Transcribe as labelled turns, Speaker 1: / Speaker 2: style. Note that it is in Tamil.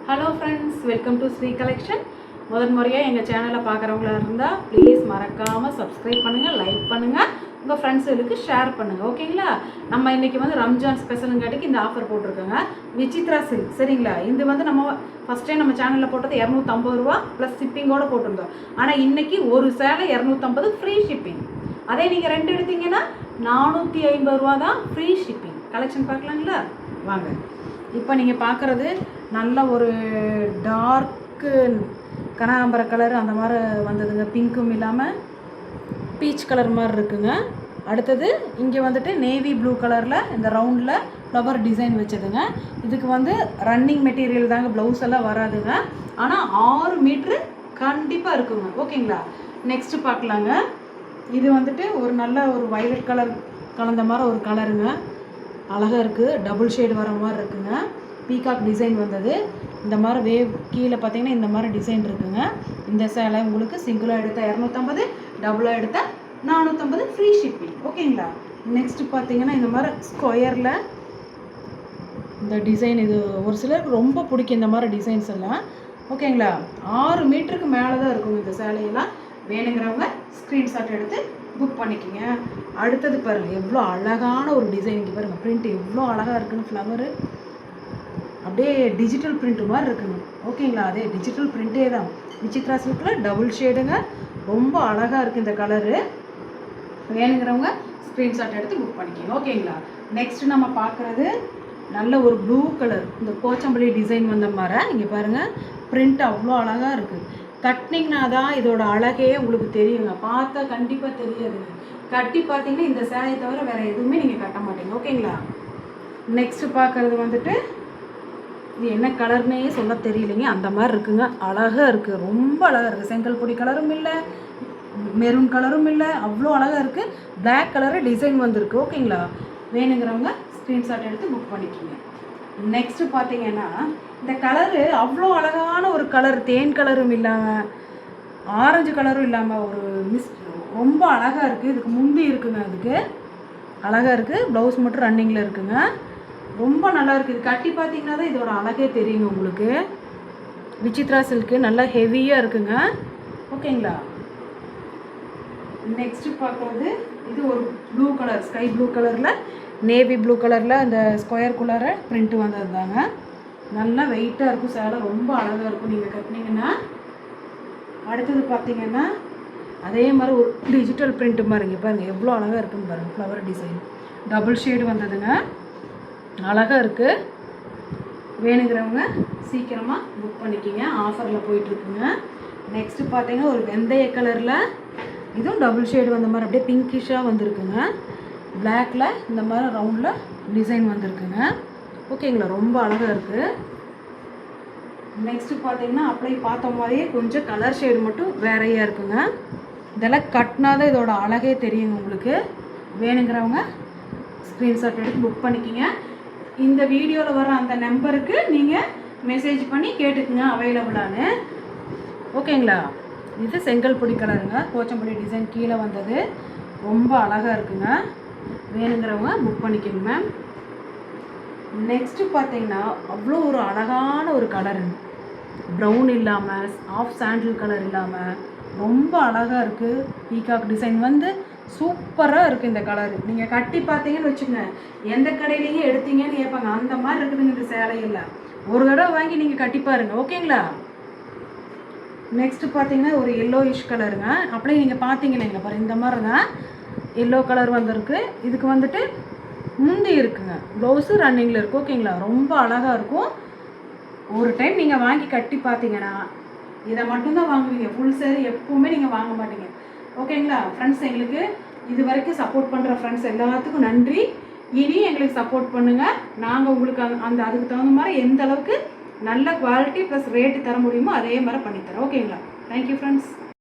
Speaker 1: Hello friends, welcome to Sri collection. முறையாக எங்கள் சேனலை பார்க்குறவங்களா இருந்தால் ப்ளீஸ் மறக்காமல் சப்ஸ்கிரைப் பண்ணுங்கள், லைக் பண்ணுங்கள், உங்கள் ஃப்ரெண்ட்ஸுகளுக்கு ஷேர் பண்ணுங்கள். ஓகேங்களா? நம்ம இன்றைக்கி ரம்ஜான் ஸ்பெஷலுங்காட்டிக்கு இந்த ஆஃபர் போட்டிருக்கோங்க. விசித்ரா சில்க், சரிங்களா? இது நம்ம ஃபஸ்ட் டைம் நம்ம சேனலில் போட்டது 250 ரூபா ப்ளஸ் ஷிப்பிங்கோடு போட்டிருந்தோம். ஆனால் இன்றைக்கி ஒரு சேலை 250 ஃப்ரீ ஷிப்பிங். அதே நீங்கள் 2 எடுத்தீங்கன்னா 450 ரூபா தான் ஃப்ரீ ஷிப்பிங். கலெக்ஷன் பார்க்கலாங்களா? வாங்க. இப்போ நீங்கள் பார்க்குறது நல்ல ஒரு டார்க்கு கனகாம்பர கலர் அந்த மாதிரி வந்ததுங்க. பிங்க்கும் இல்லாமல் பீச் கலர் மாதிரி இருக்குங்க. அடுத்தது இங்கே நேவி ப்ளூ கலரில் இந்த ரவுண்டில் ஃப்ளவர் டிசைன் வச்சதுங்க. இதுக்கு ரன்னிங் மெட்டீரியல் தாங்க, ப்ளவுஸ் எல்லாம் வராதுங்க. ஆனால் 6 மீட்ரு கண்டிப்பாக இருக்குங்க. ஓகேங்களா? நெக்ஸ்ட்டு பார்க்கலாங்க. இது ஒரு நல்ல ஒரு வயலட் கலர் கலந்த மாதிரி ஒரு கலருங்க. அழகாக இருக்குது. டபுள் ஷேடு வர மாதிரி இருக்குங்க. பீகாக் டிசைன் வந்தது. இந்த மாதிரி வேவ் கீழே பார்த்தீங்கன்னா இந்த மாதிரி டிசைன் இருக்குங்க. இந்த சேலை உங்களுக்கு சிங்கிளாக எடுத்தால் 250, டபுளாக எடுத்தால் 450 ஃப்ரீ ஷிப்பிங். ஓகேங்களா? நெக்ஸ்ட்டு பார்த்தீங்கன்னா இந்த மாதிரி ஸ்கொயரில் இந்த டிசைன், இது ஒரு சிலருக்கு ரொம்ப பிடிக்கும் இந்த மாதிரி டிசைன்ஸ் எல்லாம். ஓகேங்களா? 6 மீட்டருக்கு மேலே தான் இருக்குங்க இந்த சேலையெல்லாம். வேணுங்கிறவங்க ஸ்க்ரீன்ஷாட் எடுத்து புக் பண்ணிக்கோங்க. அடுத்தது பாருங்கள், எவ்வளோ அழகான ஒரு டிசைன். இங்கே பாருங்கள், பிரிண்ட் எவ்வளோ அழகாக இருக்குன்னு. ஃப்ளவரு அப்படியே டிஜிட்டல் பிரிண்ட் மாதிரி இருக்குங்க. ஓகேங்களா? அதே டிஜிட்டல் பிரிண்ட்டே தான். விசித்ரா சில்கில் டபுள் ஷேடுங்க. ரொம்ப அழகாக இருக்குது இந்த கலரு. வேணுங்கிறவங்க ஸ்க்ரீன்ஷாட் எடுத்து புக் பண்ணிக்கோங்க. ஓகேங்களா? நெக்ஸ்ட்டு நம்ம பார்க்குறது நல்ல ஒரு ப்ளூ கலர், இந்த போச்சம்பள்ளி டிசைன் வந்த மாதிரி. இங்கே பாருங்கள், பிரிண்ட் அவ்வளோ அழகாக இருக்குது. கட்டினீங்கன்னா தான் இதோட அழகே உங்களுக்கு தெரியுங்க. பார்த்தா கண்டிப்பாக தெரியாதுங்க. கட்டி பார்த்தீங்கன்னா இந்த சேலையை தவிர வேறு எதுவுமே நீங்கள் கட்ட மாட்டீங்க. ஓகேங்களா? நெக்ஸ்ட்டு பார்க்குறது இது என்ன கலர்னே சொல்ல தெரியலைங்க. அந்த மாதிரி இருக்குங்க. அழகாக இருக்குது, ரொம்ப அழகாக இருக்குது. செங்கல் பொடி கலரும் இல்லை, மெரூன் கலரும் இல்லை, அவ்வளோ அழகாக இருக்குது. பிளாக் கலரு டிசைன் வந்திருக்கு. ஓகேங்களா? வேணுங்கிறவங்க ஸ்க்ரீன்ஷாட் எடுத்து புக் பண்ணிக்கோங்க. நெக்ஸ்ட்டு பார்த்தீங்கன்னா இந்த கலரு அவ்வளோ அழகான ஒரு கலர். தேன் கலரும் இல்லாமல், ஆரஞ்சு கலரும் இல்லாமல், ஒரு ரொம்ப அழகாக இருக்குது. இதுக்கு முந்தி இருக்குங்க. அதுக்கு அழகாக இருக்குது. ப்ளவுஸ் மட்டும் ரன்னிங்கில் இருக்குங்க. ரொம்ப நல்லா இருக்குது. இது கட்டி பார்த்தீங்கன்னா தான் இதோட அழகே தெரியுங்க உங்களுக்கு. விசித்ரா சில்க்கு நல்லா ஹெவியாக இருக்குங்க. ஓகேங்களா? நெக்ஸ்ட்டு பார்க்குறது இது ஒரு ப்ளூ கலர், ஸ்கை ப்ளூ கலரில் நேவி ப்ளூ கலரில் அந்த ஸ்கொயருக்குள்ளார பிரிண்ட்டு வந்தது தாங்க. நல்லா வெயிட்டாக இருக்கும் சேலை. ரொம்ப அழகாக இருக்கும் நீங்கள் கட்டினீங்கன்னா. அடுத்தது பார்த்தீங்கன்னா அதே மாதிரி ஒரு டிஜிட்டல் பிரிண்ட்டு மாதிரிங்க. பாருங்கள் எவ்வளோ அழகாக இருக்குன்னு பாருங்கள். ஃப்ளவர் டிசைன் டபுள் ஷேடு வந்ததுங்க. அழகாக இருக்குது. வேணுங்கிறவங்க சீக்கிரமாக புக் பண்ணிக்கிங்க. ஆஃபரில் போயிட்டுருக்குங்க. நெக்ஸ்ட்டு பார்த்தீங்கன்னா ஒரு வெந்தய கலரில், இதுவும் டபுள் ஷேடு வந்த மாதிரி அப்படியே பிங்கிஷாக வந்திருக்குங்க. பிளாக்கில் இந்த மாதிரி ரவுண்டில் டிசைன் வந்திருக்குங்க. ஓகேங்களா? ரொம்ப அழகாக இருக்குது. நெக்ஸ்ட்டு பார்த்தீங்கன்னா அப்படியே பார்த்த மாதிரியே கொஞ்சம் கலர் ஷேடு மட்டும் வேறையாக இருக்குங்க. இதெல்லாம் கட்டினா தான் இதோட அழகே தெரியுங்க உங்களுக்கு. வேணுங்கிறவங்க ஸ்க்ரீன்ஷாட் எடுத்து புக் பண்ணிக்கிங்க. இந்த வீடியோவில் வர அந்த நம்பருக்கு நீங்கள் மெசேஜ் பண்ணி கேட்டுக்குங்க அவைலபிளானு. ஓகேங்களா? இது செங்கல் பொடி கலருங்க. போச்சம்பள்ளி டிசைன் கீழே வந்தது. ரொம்ப அழகாக இருக்குங்க. வேணுங்கிறவங்க புக் பண்ணிக்கோங்க மேம். நெக்ஸ்ட்டு பார்த்தீங்கன்னா அவ்வளோ ஒரு அழகான ஒரு கலருங்க. ப்ரௌன் இல்லாமல், ஆஃப் சாண்டில் கலர் இல்லாமல் ரொம்ப அழகாக இருக்குது. பீகாக் டிசைன் சூப்பராக இருக்குது இந்த கலரு. நீங்கள் கட்டி பார்த்தீங்கன்னு வச்சுக்கோங்க, எந்த கடையிலையும் எடுத்தீங்கன்னு கேட்பாங்க. அந்த மாதிரி இருக்குதுங்க இந்த சேலையெல்லாம். ஒரு தடவை வாங்கி நீங்கள் கட்டி பாருங்கள். ஓகேங்களா? நெக்ஸ்ட்டு பார்த்தீங்கன்னா ஒரு எல்லோயிஷ் கலருங்க. அப்படியே நீங்கள் பார்த்தீங்களேங்க பாரு, இந்த மாதிரி தான் எல்லோ கலர் வந்திருக்கு. இதுக்கு முந்தி இருக்குங்க. ப்ளவுஸு ரன்னிங்கில் இருக்குது. ஓகேங்களா? ரொம்ப அழகாக இருக்கும். ஒரு டைம் நீங்கள் வாங்கி கட்டி பார்த்தீங்கன்னா இதை மட்டும்தான் வாங்குவீங்க. ஃபுல் சேரீ எப்போவுமே நீங்கள் வாங்க மாட்டீங்க. ஓகேங்களா? ஃப்ரெண்ட்ஸ், எங்களுக்கு இது வரைக்கும் சப்போர்ட் பண்ணுற ஃப்ரெண்ட்ஸ் எல்லாத்துக்கும் நன்றி. இனி எங்களுக்கு சப்போர்ட் பண்ணுங்கள். நாங்கள் உங்களுக்கு அதுக்கு தகுந்த மாதிரி எந்த அளவுக்கு நல்ல குவாலிட்டி ப்ளஸ் ரேட்டு தர முடியுமோ அதே மாதிரி பண்ணித்தரோம். ஓகேங்களா? Thank you friends.